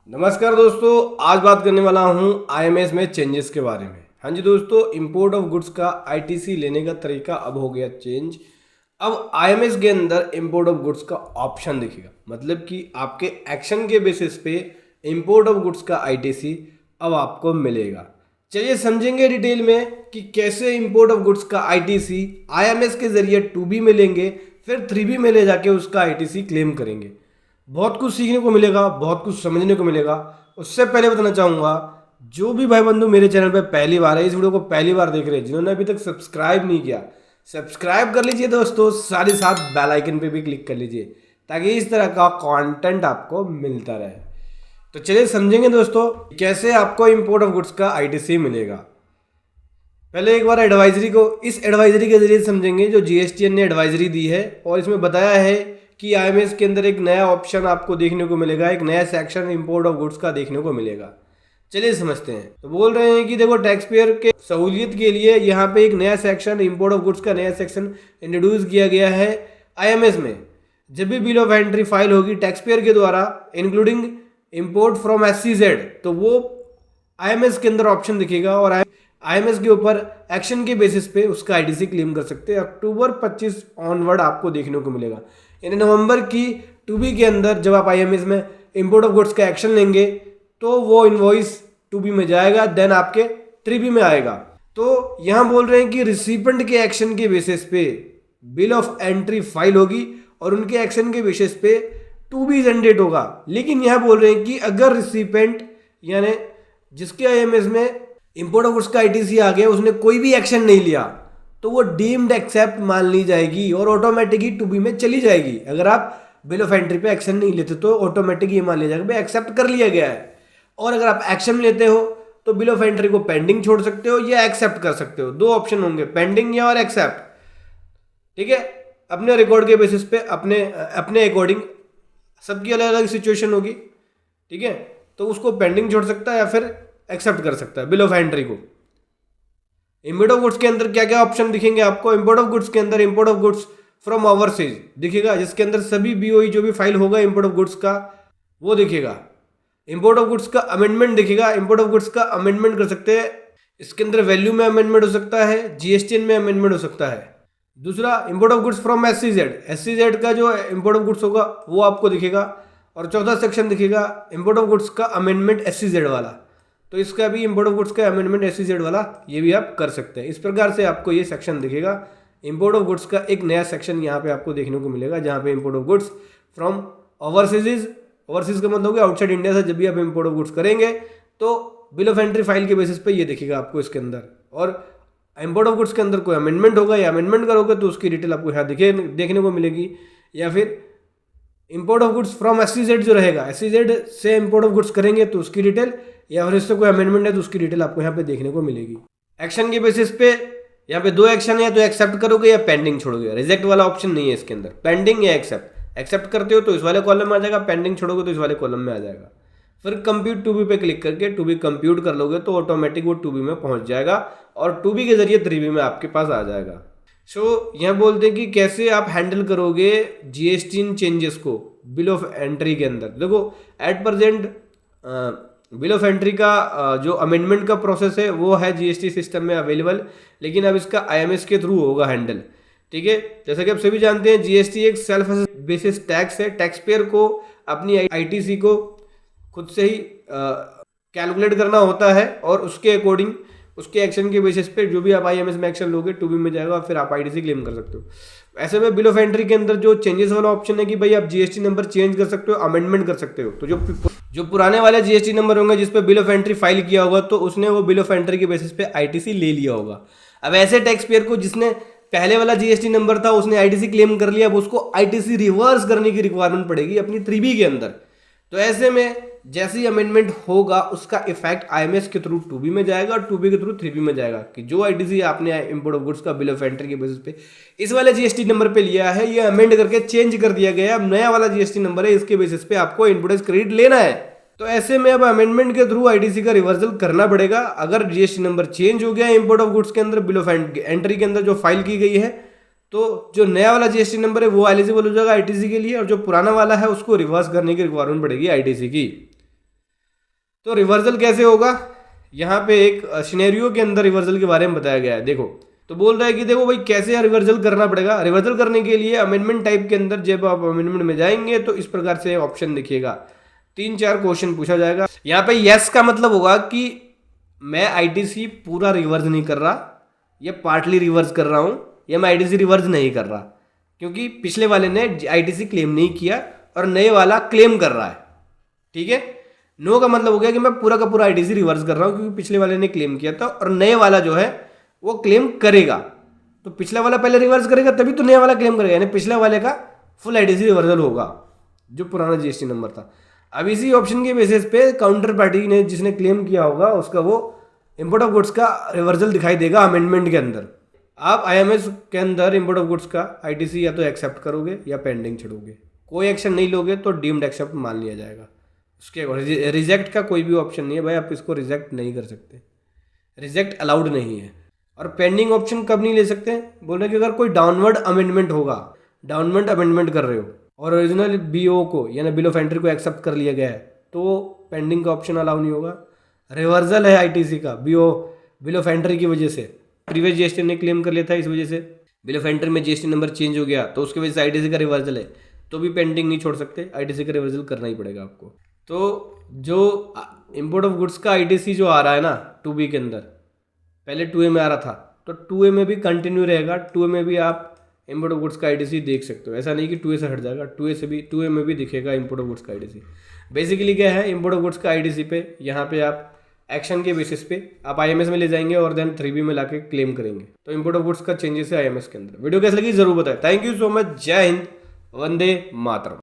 नमस्कार दोस्तों, आज बात करने वाला हूं आईएमएस में चेंजेस के बारे में। हाँ जी दोस्तों, इंपोर्ट ऑफ गुड्स का आईटीसी लेने का तरीका अब हो गया चेंज। अब आईएमएस के अंदर इंपोर्ट ऑफ गुड्स का ऑप्शन दिखेगा, मतलब कि आपके एक्शन के बेसिस पे इंपोर्ट ऑफ गुड्स का आईटीसी अब आपको मिलेगा। चलिए समझेंगे डिटेल में कि कैसे इंपोर्ट ऑफ गुड्स का आईटीसी आईएमएस के जरिए 2B में लेंगे, फिर 3B में ले जाके उसका आईटीसी क्लेम करेंगे। बहुत कुछ सीखने को मिलेगा, बहुत कुछ समझने को मिलेगा। उससे पहले बताना चाहूँगा, जो भी भाई बंधु मेरे चैनल पे पहली बार है, इस वीडियो को पहली बार देख रहे हैं, जिन्होंने अभी तक सब्सक्राइब नहीं किया, सब्सक्राइब कर लीजिए दोस्तों। साथ ही साथ बेल आइकन पे भी क्लिक कर लीजिए ताकि इस तरह का कंटेंट आपको मिलता रहे। तो चलिए समझेंगे दोस्तों कैसे आपको इंपोर्ट ऑफ गुड्स का आईटीसी मिलेगा। पहले एक बार एडवाइजरी को, इस एडवाइजरी के जरिए समझेंगे जो जीएसटीएन ने एडवाइजरी दी है, और इसमें बताया है कि आईएमएस के अंदर एक नया ऑप्शन आपको देखने को मिलेगा, एक नया सेक्शन इंपोर्ट ऑफ गुड्स का देखने को मिलेगा। चलिए समझते हैं। तो बोल रहे हैं कि देखो, टैक्स पेयर के सहूलियत के लिए यहाँ पे एक नया सेक्शन इंपोर्ट ऑफ गुड्स का नया सेक्शन इंट्रोड्यूस किया गया है आईएमएस में। जब भी बिल ऑफ एंट्री फाइल होगी टैक्स पेयर के द्वारा, इंक्लूडिंग इंपोर्ट फ्रॉम एससीजेड, तो वो आईएमएस के अंदर ऑप्शन दिखेगा और आईएमएस के ऊपर एक्शन के बेसिस पे उसका आईटीसी क्लेम कर सकते हैं। अक्टूबर 25 ऑनवर्ड आपको देखने को मिलेगा। यानी नवंबर की 2B के अंदर जब आप आईएमएस में इंपोर्ट ऑफ गुड्स का एक्शन लेंगे तो वो इनवॉइस 2B में जाएगा, देन आपके 3B में आएगा। तो यहाँ बोल रहे हैं कि रिसिपेंट के एक्शन के बेसिस पे बिल ऑफ एंट्री फाइल होगी और उनके एक्शन के बेसिस पे 2B जनरेट होगा। लेकिन यहाँ बोल रहे हैं कि अगर रिसिपेंट यानी जिसके आईएमएस में इंपोर्ट ऑफ गुड्स का आईटीसी आ गया, उसने कोई भी एक्शन नहीं लिया, तो वो डीम्ड एक्सेप्ट मान ली जाएगी और ऑटोमेटिकली 2B में चली जाएगी। अगर आप बिल ऑफ एंट्री पे एक्शन नहीं लेते तो ऑटोमेटिक ये मान लिया जाएगा भाई एक्सेप्ट कर लिया गया है। और अगर आप एक्शन लेते हो तो बिल ऑफ एंट्री को पेंडिंग छोड़ सकते हो या एक्सेप्ट कर सकते हो। दो ऑप्शन होंगे, पेंडिंग या और एक्सेप्ट। ठीक है, अपने रिकॉर्ड के बेसिस पे अपने अकॉर्डिंग सबकी अलग अलग सिचुएशन होगी। ठीक है, तो उसको पेंडिंग छोड़ सकता है या फिर एक्सेप्ट कर सकता है बिल ऑफ एंट्री को। इंपोर्ट ऑफ गुड्स के अंदर क्या क्या ऑप्शन दिखेंगे आपको? इंपोर्ट ऑफ गुड्स के अंदर import of goods from overseas दिखेगा, जिसके अंदर सभी बीओई जो भी फाइल होगा इंपोर्ट ऑफ गुड्स का वो दिखेगा। इंपोर्ट ऑफ गुड्स का अमेंडमेंट दिखेगा, इंपोर्ट ऑफ गुड्स का अमेंडमेंट कर सकते हैं। इसके अंदर वैल्यू में अमेंडमेंट हो सकता है, जीएसटीएन में अमेंडमेंट हो सकता है। दूसरा, import of goods from SCZ का जो इंपोर्ट ऑफ गुड्स होगा वो आपको दिखेगा। और चौथा सेक्शन दिखेगा इंपोर्ट ऑफ गुड्स का अमेंडमेंट एससीजेड वाला, तो इसका भी इंपोर्ट ऑफ गुड्स का अमेंडमेंट एससीजेड वाला ये भी आप कर सकते हैं। इस प्रकार से आपको ये सेक्शन दिखेगा। इंपोर्ट ऑफ गुड्स का एक नया सेक्शन यहाँ पे आपको देखने को मिलेगा, जहाँ पे import of goods from overseas का मतलब होगा आउटसाइड इंडिया से जब भी आप इंपोर्ट ऑफ गुड्स करेंगे तो बिल ऑफ एंट्री फाइल के बेसिस पे ये दिखेगा आपको इसके अंदर। और इंपोर्ट ऑफ गुड्स के अंदर कोई अमेंडमेंट होगा या अमेंडमेंट करोगे तो उसकी डिटेल आपको यहाँ देखने को मिलेगी। या फिर import of goods from SCZ जो रहेगा, एससीजेड से इंपोर्ट ऑफ गुड्स करेंगे तो उसकी डिटेल, या फिर इससे कोई अमेंडमेंट है तो उसकी डिटेल आपको यहाँ पे देखने को मिलेगी। एक्शन के बेसिस पे यहाँ पे दो एक्शन है, तो एक्सेप्ट करोगे या पेंडिंग छोड़ोगे। रिजेक्ट वाला ऑप्शन नहीं है इसके अंदर, पेंडिंग या एक्सेप्ट। एक्सेप्ट करते हो तो इस वाले कॉलम में आ जाएगा, पेंडिंग छोड़ोगे तो इस वाले कॉलम में आ जाएगा। फिर कंप्यूट 2B पे क्लिक करके 2B कंप्यूट कर लोगे तो ऑटोमेटिक वो 2B में पहुंच जाएगा और 2B के जरिए 3B में आपके पास आ जाएगा। यहाँ बोलते हैं कि कैसे आप हैंडल करोगे जीएसटी चेंजेस को बिल ऑफ एंट्री के अंदर। देखो, at present bill of entry का जो अमेंडमेंट का प्रोसेस है वो है जीएसटी सिस्टम में अवेलेबल, लेकिन अब इसका आईएमएस के थ्रू होगा हैंडल। ठीक है, जैसा कि आप सभी जानते हैं जीएसटी एक सेल्फ बेसिस टैक्स है। टैक्स पेयर को अपनी आईटीसी को खुद से ही कैलकुलेट करना होता है और उसके अकॉर्डिंग उसके एक्शन के बेसिस पे जो भी आप आईएमएस में एक्शन लोगे 2B में जाएगा और फिर आप आईटीसी क्लेम कर सकते हो। ऐसे में बिल ऑफ एंट्री के अंदर जो चेंजेस वाला ऑप्शन है कि भाई आप जीएसटी नंबर चेंज कर सकते हो, अमेंडमेंट कर सकते हो। तो जो पुराने वाले जीएसटी नंबर होंगे जिस पे बिल ऑफ एंट्री फाइल किया होगा तो उसने वो बिल ऑफ एंट्री के बेसिस पे आईटीसी ले लिया होगा। अब ऐसे टैक्स पेयर को जिसने पहले वाला जीएसटी नंबर था उसने आईटीसी क्लेम कर लिया, अब उसको आईटीसी रिवर्स करने की रिक्वायरमेंट पड़ेगी अपनी 3B के अंदर। तो ऐसे में जैसे ही अमेंडमेंट होगा उसका इफेक्ट आईएमएस के थ्रू 2B में जाएगा और 2B के थ्रू 3B में जाएगा कि जो आईटीसी आपने इंपोर्ट ऑफ गुड्स का बिल ऑफ एंट्री के बेसिस पे इस वाले जीएसटी नंबर पे लिया है, ये अमेंड करके चेंज कर दिया गया है। अब नया वाला जीएसटी नंबर है, इसके बेसिस पे आपको इनपुट क्रेडिट लेना है। तो ऐसे में अब अमेंडमेंट के थ्रू आईटीसी का रिवर्सल करना पड़ेगा। अगर जीएसटी नंबर चेंज हो गया इंपोर्ट ऑफ गुड्स के अंदर बिल ऑफ एंट्री के अंदर जो फाइल की गई है, तो जो नया वाला जीएसटी नंबर है वो एलिजिबल हो जाएगा आईटीसी के लिए, और जो पुराना वाला है उसको रिवर्स करने की रिक्वायरमेंट पड़ेगी आईटीसी की। तो रिवर्सल कैसे होगा, यहाँ पे एक सिनेरियो के अंदर रिवर्सल के बारे में बताया गया है। देखो तो बोल रहा है कि देखो भाई कैसे रिवर्सल करना पड़ेगा। रिवर्सल करने के लिए अमेंडमेंट टाइप के अंदर जब आप अमेंडमेंट में जाएंगे तो इस प्रकार से ऑप्शन दिखिएगा, 3-4 क्वेश्चन पूछा जाएगा। यहाँ पे यस का मतलब होगा कि मैं आईटीसी पूरा रिवर्स नहीं कर रहा या पार्टली रिवर्स कर रहा हूँ, या मैं आईटीसी रिवर्स नहीं कर रहा, क्योंकि पिछले वाले ने आईटीसी क्लेम नहीं किया और नए वाला क्लेम कर रहा है। ठीक है, नो का मतलब हो गया कि मैं पूरा का पूरा आईटीसी रिवर्स कर रहा हूँ क्योंकि पिछले वाले ने क्लेम किया था और नए वाला जो है वो क्लेम करेगा। तो पिछला वाला पहले रिवर्स करेगा तभी तो नया वाला क्लेम करेगा, यानी पिछले वाले का फुल आईटीसी रिवर्सल होगा जो पुराना जीएसटी नंबर था। अब इसी ऑप्शन के बेसिस पे काउंटर पार्टी ने जिसने क्लेम किया होगा उसका वो इंपोर्ट ऑफ गुड्स का रिवर्सल दिखाई देगा अमेंडमेंट के अंदर। आप आईएमएस के अंदर इंपोर्ट ऑफ गुड्स का आईटीसी या तो एक्सेप्ट करोगे या पेंडिंग छोड़ोगे। कोई एक्शन नहीं लोगे तो डीम्ड एक्सेप्ट मान लिया जाएगा। उसके रिजेक्ट का कोई भी ऑप्शन नहीं है भाई, आप इसको रिजेक्ट नहीं कर सकते, रिजेक्ट अलाउड नहीं है। और पेंडिंग ऑप्शन कब नहीं ले सकते, बोल रहे कि अगर कोई डाउनवर्ड अमेंडमेंट होगा, डाउनवर्ड अमेंडमेंट कर रहे हो और ओरिजिनल बीओ को यानी बिल ऑफ एंट्री को एक्सेप्ट कर लिया गया है तो पेंडिंग का ऑप्शन अलाउ नहीं होगा। रिवर्सल है आईटीसी का बिल ऑफ एंट्री की वजह से, प्रीवियस जीएसटी ने क्लेम कर लिया था, इस वजह से बिल ऑफ एंट्री में जीएसटी नंबर चेंज हो गया तो उसकी वजह से आईटीसी का रिवर्सल है, तो भी पेंडिंग नहीं छोड़ सकते, आईटीसी का रिवर्सल करना ही पड़ेगा आपको। तो जो इंपोर्ट ऑफ गुड्स का आईटीसी जो आ रहा है ना 2B के अंदर, पहले 2A में आ रहा था तो 2A में भी कंटिन्यू रहेगा। 2A में भी आप इंपोर्ट ऑफ गुड्स का आईटीसी देख सकते हो, ऐसा नहीं कि 2A से हट जाएगा, 2A में भी दिखेगा इंपोर्ट ऑफ गुड्स का आईटीसी। बेसिकली क्या है, इंपोर्ट ऑफ गुड्स का आईटीसी पे यहाँ पे आप एक्शन के बेसिस पे आप आईएमएस में ले जाएंगे और देन 3B में लाके क्लेम करेंगे। तो इंपोर्ट ऑफ गुड्स का चेंजेस है आईएमएस के अंदर। वीडियो कैसे लगी जरूर बताएं। थैंक यू सो मच, जय हिंद, वंदे मातरम।